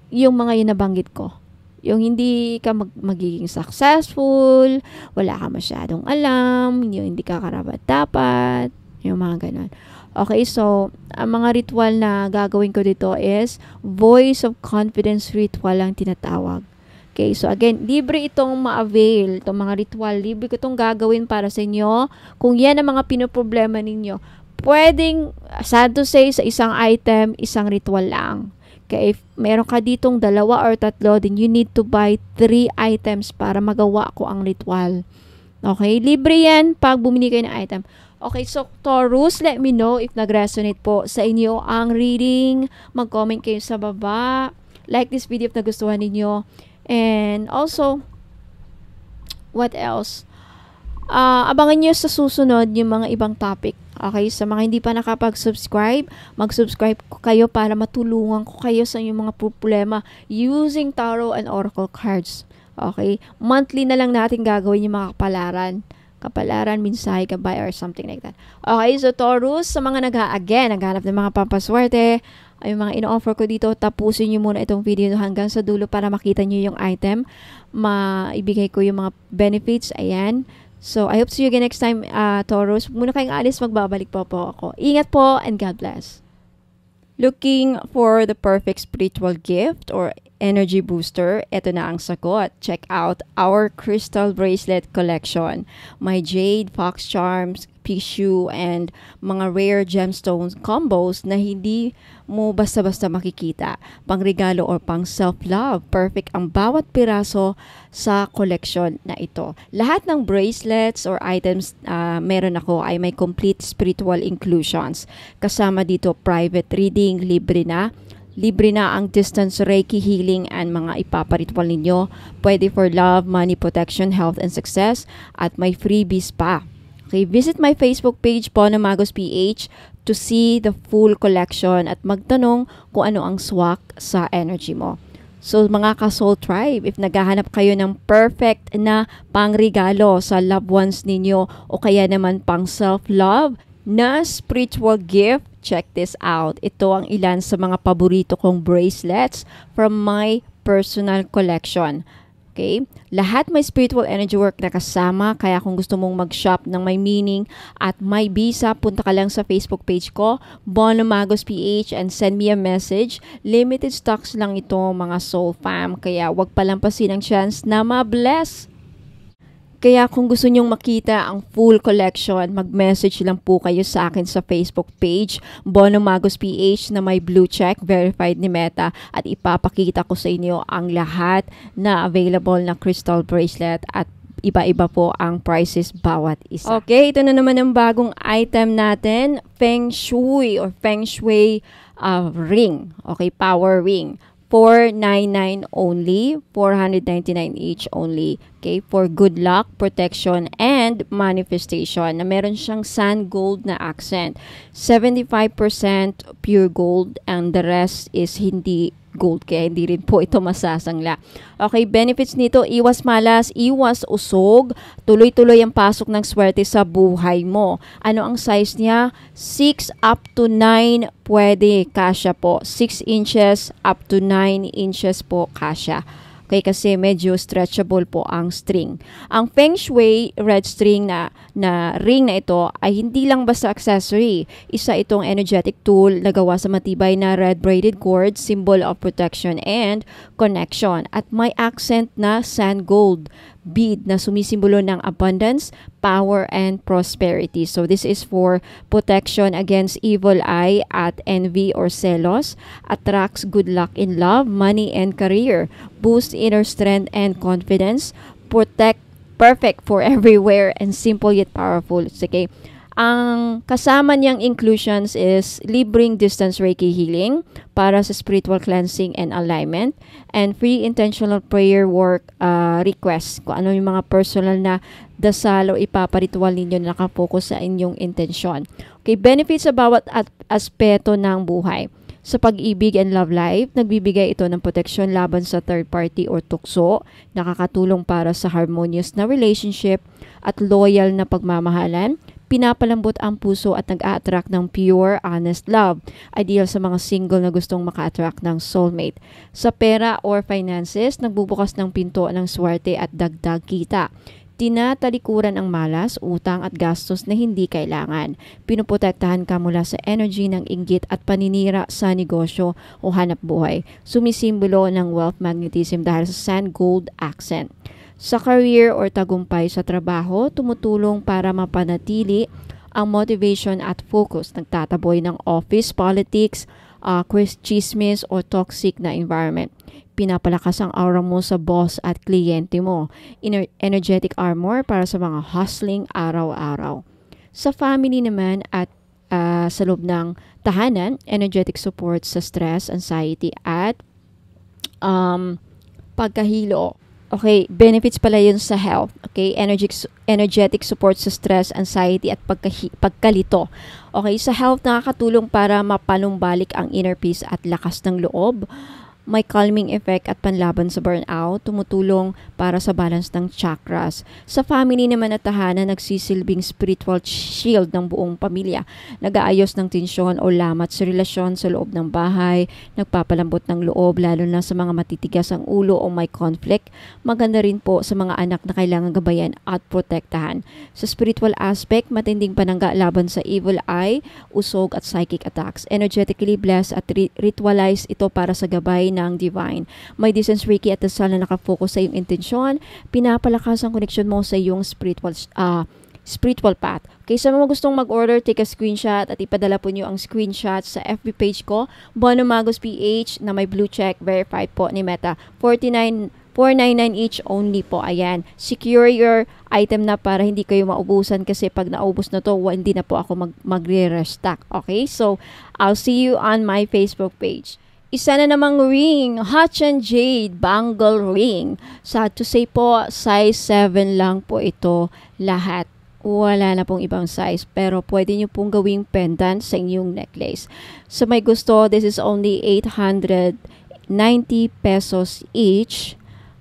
yung mga yun nabanggit ko. Yung hindi ka magiging successful, wala ka masyadong alam, yung hindi ka karapat-dapat, yung mga ganon. Okay, so, ang mga ritual na gagawin ko dito is voice of confidence ritual ang tinatawag. Okay, so again, libre itong ma-avail, itong mga ritual, libre ko itong gagawin para sa inyo. Kung yan ang mga pinoproblema ninyo, pwedeng, sad to say, sa isang item, isang ritual lang. Okay, if meron ka ditong 2 or 3, then you need to buy 3 items para magawa ko ang ritual. Okay, libre yan pag bumili kayo ng item. Okay, so Taurus, let me know if nag-resonate po sa inyo ang reading. Mag-comment kayo sa baba. Like this video if nagustuhan ninyo. And also, what else? Abangan nyo sa susunod yung mga ibang topic. Okay, sa mga hindi pa nakapag-subscribe, mag-subscribe kayo para matulungan ko kayo sa inyong mga problema using tarot and oracle cards. Okay, monthly na lang natin gagawin yung mga kapalaran, mensahe, gabay, or something like that. Okay, so Taurus, sa mga naghahanap ng mga pampaswerte, ay yung mga ino-offer ko dito, tapusin nyo muna itong video hanggang sa dulo para makita nyo yung item. Maibigay ko yung mga benefits. Ayan. So, I hope to see you again next time, Taurus. Muna kayong alis, magbabalik po ako. Ingat po, and God bless. Looking for the perfect spiritual gift or energy booster? Ito na ang sagot. Check out our crystal bracelet collection. My jade, fox charms, tissue, and mga rare gemstones combos na hindi mo basta-basta makikita. Pangregalo or pang self-love. Perfect ang bawat piraso sa collection na ito. Lahat ng bracelets or items meron ako ay may complete spiritual inclusions. Kasama dito private reading, libre na ang distance Reiki healing and mga ipaparitual ninyo. Pwede for love, money, protection, health, and success. At may freebies pa. Okay, visit my Facebook page po na Magos PH to see the full collection at magtanong kung ano ang swak sa energy mo. So mga ka-soul tribe, if naghahanap kayo ng perfect na pangregalo sa loved ones ninyo o kaya naman pang self-love na spiritual gift, check this out. Ito ang ilan sa mga paborito kong bracelets from my personal collection. Okay? Lahat may spiritual energy work na kasama, kaya kung gusto mong mag-shop ng may meaning at may visa, punta ka lang sa Facebook page ko, Bono Magos PH, and send me a message. Limited stocks lang ito, mga soul fam, kaya wag palampasin ang chance na ma-bless. Kaya kung gusto nyong makita ang full collection, mag-message lang po kayo sa akin sa Facebook page, Bono Magos PH, na may blue check, verified ni Meta, at ipapakita ko sa inyo ang lahat na available na crystal bracelet at iba-iba po ang prices bawat isa. Okay, ito na naman ang bagong item natin, Feng Shui or Feng Shui ring. Okay, power ring. 499 only, 499 each only. Okay, for good luck, protection, and manifestation. Na meron siyang sand gold na accent. 75% pure gold and the rest is hindi gold, kaya hindi rin po ito masasangla. Okay, benefits nito, iwas malas, iwas usog, tuloy-tuloy ang pasok ng swerte sa buhay mo. Ano ang size niya? 6 up to 9 pwede, kasya po. 6 inches up to 9 inches po kasya. Okay, kasi medyo stretchable po ang string. Ang Feng Shui red string na ring na ito ay hindi lang basta accessory. Isa itong energetic tool na gawa sa matibay na red braided cord, symbol of protection and connection. At may accent na sand gold bead na sumisimbolo ng abundance, power, and prosperity. So this is for protection against evil eye at envy or celos, attracts good luck in love, money, and career, boosts inner strength and confidence, perfect for everywhere, and simple yet powerful. Okay. Ang kasama niyang inclusions is libreng distance Reiki healing para sa spiritual cleansing and alignment, and free intentional prayer work requests. Kung ano yung mga personal na dasal o ipaparitual ninyo na nakapokus sa inyong intensyon. Okay, benefits sa bawat aspeto ng buhay. Sa pag-ibig and love life, nagbibigay ito ng proteksyon laban sa third party or tukso, nakakatulong para sa harmonious na relationship at loyal na pagmamahalan, pinapalambot ang puso at nag-a-attract ng pure, honest love. Ideal sa mga single na gustong maka-attract ng soulmate. Sa pera or finances, nagbubukas ng pinto ng swerte at dagdag kita. Tinatalikuran ang malas, utang at gastos na hindi kailangan. Pinuprotektahan ka mula sa energy ng inggit at paninira sa negosyo o hanap buhay. Sumisimbolo ng wealth magnetism dahil sa sand gold accent. Sa career or tagumpay sa trabaho, tumutulong para mapanatili ang motivation at focus. Nagtataboy ng office politics, chismis o toxic na environment. Pinapalakas ang aura mo sa boss at kliyente mo. Energetic armor para sa mga hustling araw-araw. Sa family naman at sa loob ng tahanan, energetic support sa stress, anxiety at pagkahilo. Okay, benefits pala yun sa health. Okay, energetic support sa stress, anxiety at pagkalito. Okay, sa health nakakatulong para mapanumbalik ang inner peace at lakas ng loob. May calming effect at panlaban sa burnout, tumutulong para sa balance ng chakras. Sa family naman at tahanan, nagsisilbing spiritual shield ng buong pamilya. Nag-aayos ng tensyon o lamat sa relasyon sa loob ng bahay, nagpapalambot ng loob lalo na sa mga matitigas ang ulo o may conflict. Maganda rin po sa mga anak na kailangan gabayan at protektahan. Sa spiritual aspect, matinding panangga laban sa evil eye, usog at psychic attacks. Energetically blessed at ritualize ito para sa gabay ng divine. May distance Reiki at dasal na nakafocus sa iyong intensyon, pinapalakas ang connection mo sa iyong spiritual path. Okay, sa mga gustong mag-order, take a screenshot at ipadala po niyo ang screenshot sa FB page ko, Bono Magos PH, na may blue check, verified po ni Meta. 499 each only po. Ayan. Secure your item na para hindi kayo maubusan kasi pag naubos na to, hindi na po ako magre-restock. Okay? So, I'll see you on my Facebook page. Isa na namang ring, Hachan Jade Bangle Ring. Sad to say po, size 7 lang po ito lahat. Wala na pong ibang size, pero pwede nyo pong gawing pendant sa inyong necklace. Sa may gusto, this is only 890 pesos each.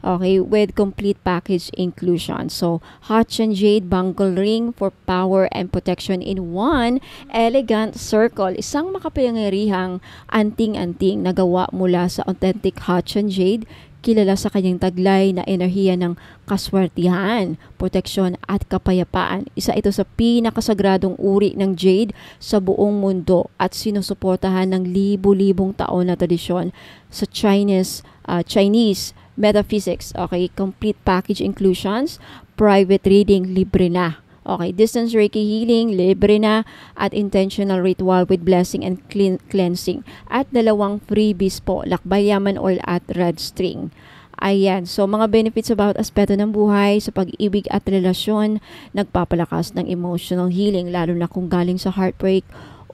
Okay, with complete package inclusion. So, Hachan Jade Bangle Ring for power and protection in one elegant circle. Isang makapangyarihang anting-anting na gawa mula sa authentic Hachan Jade, kilala sa kanyang taglay na enerhiya ng kaswertihan, proteksyon at kapayapaan. Isa ito sa pinakasagradong uri ng jade sa buong mundo at sinusuportahan ng libu-libong taon na tradisyon sa Chinese metaphysics. Okay, complete package inclusions, private reading, libre na. Okay, distance Reiki healing, libre na, at intentional ritual with blessing and cleansing. At 2 freebies po, lakbay yaman oil at red string. Ayan, so mga benefits sa bawat aspeto ng buhay, sa pag-ibig at relasyon, nagpapalakas ng emotional healing, lalo na kung galing sa heartbreak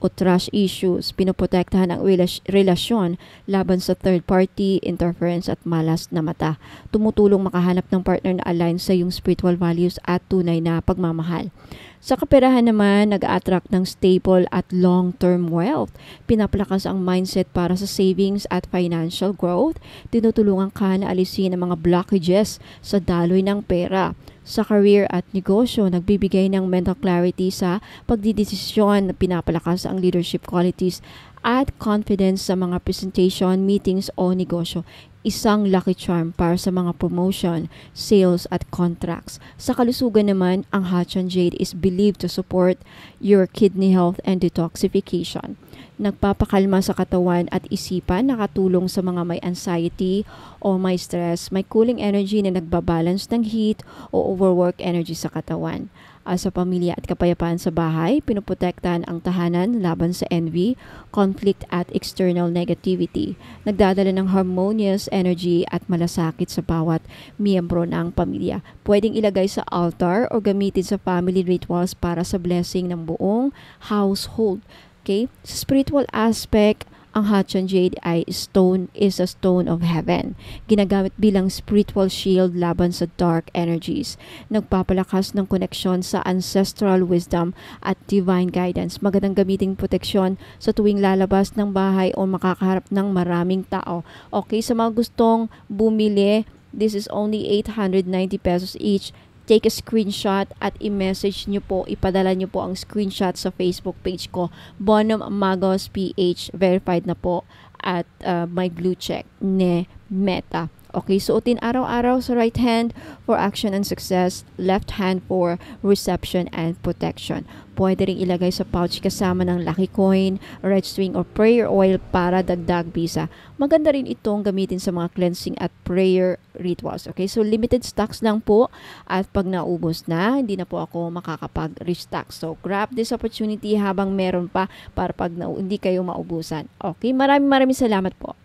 o trust issues. Pinoprotektahan ang relasyon laban sa third party, interference at malas na mata. Tumutulong makahanap ng partner na align sa iyong spiritual values at tunay na pagmamahal. Sa kaperahan naman, nag-attract ng stable at long-term wealth. Pinapalakas ang mindset para sa savings at financial growth. Tinutulungan ka na alisin ang mga blockages sa daloy ng pera. Sa career at negosyo, nagbibigay ng mental clarity sa pagdidesisyon, pinapalakas ang leadership qualities at confidence sa mga presentation, meetings o negosyo. Isang lucky charm para sa mga promotion, sales at contracts. Sa kalusugan naman, ang Hatchan Jade is believed to support your kidney health and detoxification. Nagpapakalma sa katawan at isipan, nakatulong sa mga may anxiety o may stress, may cooling energy na nagbabalance ng heat o overwork energy sa katawan. Sa pamilya at kapayapaan sa bahay, pinoprotektahan ang tahanan laban sa envy, conflict at external negativity. Nagdadala ng harmonious energy at malasakit sa bawat miyembro ng pamilya. Pwedeng ilagay sa altar o gamitin sa family rituals para sa blessing ng buong household. Okay? Sa spiritual aspect, ang Hatchan Jade is a stone of heaven. Ginagamit bilang spiritual shield laban sa dark energies. Nagpapalakas ng koneksyon sa ancestral wisdom at divine guidance. Magandang gamiting proteksyon sa tuwing lalabas ng bahay o makakaharap ng maraming tao. Okay, sa mga gustong bumili, this is only 890 pesos each. Take a screenshot at i-message nyo po, ipadala nyo po ang screenshot sa Facebook page ko, Bonum Magos PH, verified na po at may blue check ne Meta. Okay, suotin araw-araw sa right hand for action and success, left hand for reception and protection. Pwede rin ilagay sa pouch kasama ng lucky coin, red string or prayer oil para dagdag bisa. Maganda rin itong gamitin sa mga cleansing at prayer rituals. Okay, so limited stocks lang po at pag naubos na, hindi na po ako makakapag-restock. So grab this opportunity habang meron pa para pag hindi kayo maubusan. Okay, maraming salamat po.